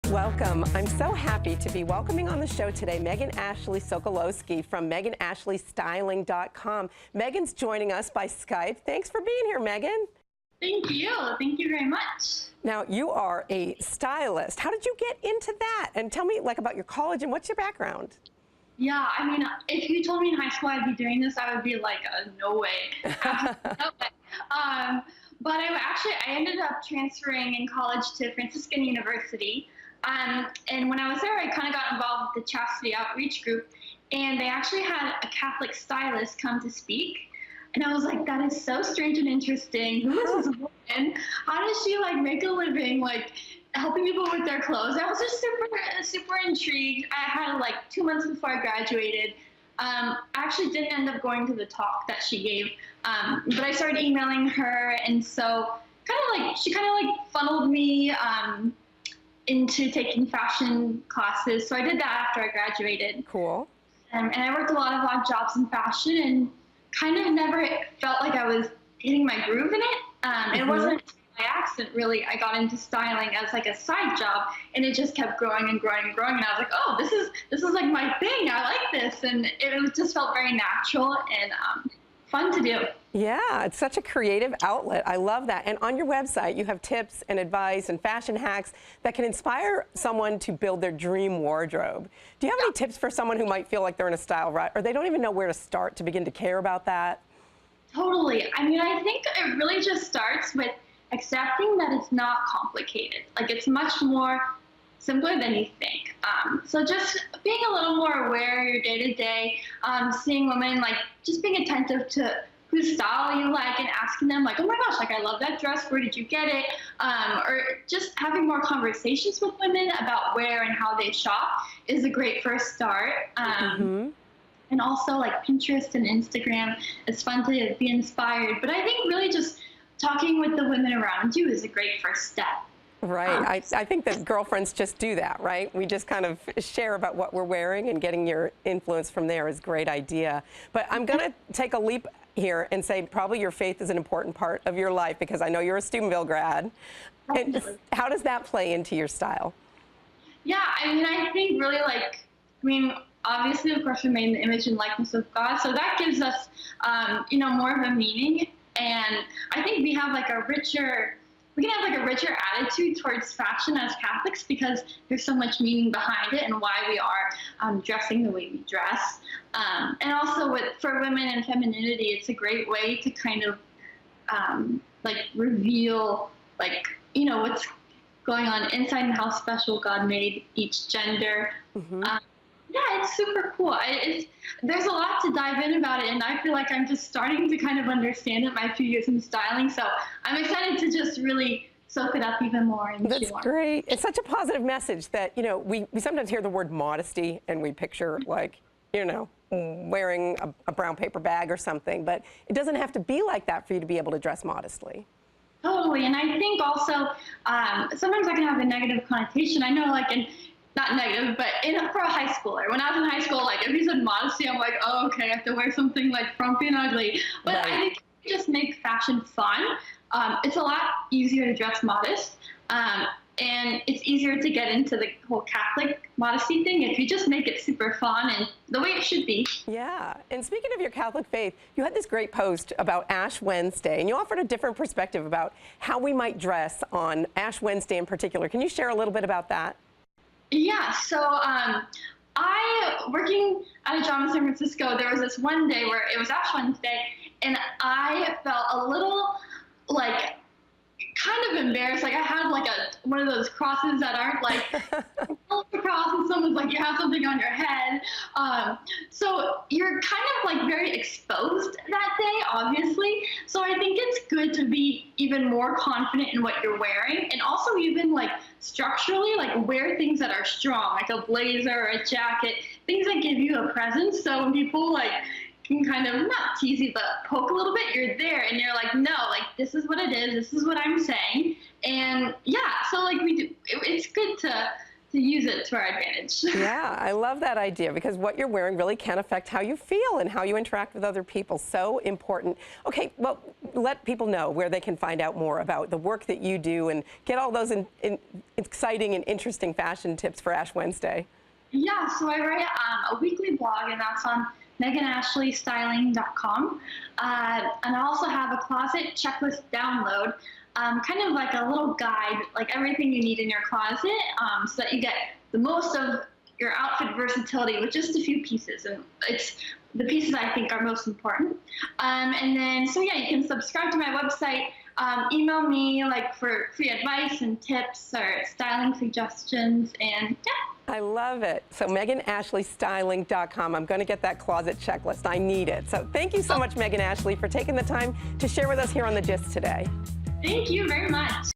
Welcome. I'm so happy to be welcoming on the show today Meghan Ashley Sokolowski from MeghanAshleyStyling.com. Meghan's joining us by Skype. Thanks for being here, Meghan. Thank you. Thank you very much. Now, you are a stylist. How did you get into that? And tell me about your college and what's your background? Yeah, I mean, if you told me in high school I'd be doing this, I would be like, no way. Absolutely no way. But I ended up transferring in college to Franciscan University. And when I was there, I kind of got involved with the chastity outreach group, and they actually had a Catholic stylist come to speak. And I was like, that is so strange and interesting. Who is this woman? How does she make a living, helping people with their clothes? I was just super intrigued. I had 2 months before I graduated. I actually didn't end up going to the talk that she gave, but I started emailing her, and so she funneled me into taking fashion classes. So I did that after I graduated. Cool. And I worked a lot of odd jobs in fashion, and kind of never felt like I was hitting my groove in it. It wasn't by accident, really. I got into styling as a side job, and it just kept growing and growing and growing. And I was like, oh, this is my thing. I like this, and it just felt very natural and fun to do. Yeah, it's such a creative outlet. I love that. And on your website, you have tips and advice and fashion hacks that can inspire someone to build their dream wardrobe. Do you have any tips for someone who might feel like they're in a style rut, or they don't even know where to start to begin to care about that? Totally. I mean, I think it really just starts with accepting that it's not complicated. It's much more simpler than you think. So just being a little more aware your day-to-day, seeing women, just being attentive to whose style you like and asking them oh my gosh, I love that dress, where did you get it? Or just having more conversations with women about where and how they shop is a great first start. And also Pinterest and Instagram, it's fun to be inspired. But I think really just talking with the women around you is a great first step. Right. I think that girlfriends just do that, right? We just kind of share about what we're wearing, and getting your influence from there is a great idea. But I'm going to take a leap here and say probably your faith is an important part of your life, because I know you're a Steubenville grad. And how does that play into your style? Yeah, I mean, I think really obviously, of course, we're made in the image and likeness of God, so that gives us, more of a meaning. And I think we have we can have a richer attitude towards fashion as Catholics, because there's so much meaning behind it and why we are dressing the way we dress. And also for women and femininity, it's a great way to kind of reveal what's going on inside and how special God made each gender. Yeah, it's super cool. There's a lot to dive in about it, and I feel like I'm just starting to kind of understand it my few years in styling. So I'm excited to just really soak it up even more. That's great. It's such a positive message that, we sometimes hear the word modesty and we picture wearing a brown paper bag or something, but it doesn't have to be like that for you to be able to dress modestly. Totally. And I think also sometimes that can have a negative connotation. I know not negative, but for a high schooler. When I was in high school, if you said modesty, I'm like, oh, okay, I have to wear something frumpy and ugly. But right. I think you just make fashion fun. It's a lot easier to dress modest, and it's easier to get into the whole Catholic modesty thing if you just make it super fun and the way it should be. Yeah, and speaking of your Catholic faith, you had this great post about Ash Wednesday, and you offered a different perspective about how we might dress on Ash Wednesday in particular. Can you share a little bit about that? Yeah, so working at a job in San Francisco, there was this one day where it was Ash Wednesday, and I felt a little kind of embarrassed. I had one of those crosses that aren't a cross, and someone's you have something on your head. So you're kind of very exposed that day, obviously. So I think it's good to be even more confident in what you're wearing, and also even structurally wear things that are strong, like a blazer or a jacket, things that give you a presence. So when people can kind of not tease you, but poke a little bit, you're there, and you're no, this is what it is, this is what I'm saying. And yeah, so we do, it's good to to use it to our advantage. Yeah, I love that idea because what you're wearing really can affect how you feel and how you interact with other people. So important. Okay, well, let people know where they can find out more about the work that you do and get all those exciting and interesting fashion tips for Ash Wednesday. Yeah, so I write a weekly blog, and that's on MeghanAshleyStyling.com. And I also have a closet checklist download, kind of like a little guide, like everything you need in your closet, so that you get the most of your outfit versatility with just a few pieces. And it's the pieces I think are most important. And then, so yeah, you can subscribe to my website, email me like for free advice and tips or styling suggestions, and yeah. I love it. So MeghanAshleyStyling.com. I'm going to get that closet checklist. I need it. So thank you so much, Meghan Ashley, for taking the time to share with us here on The Gist today. Thank you very much.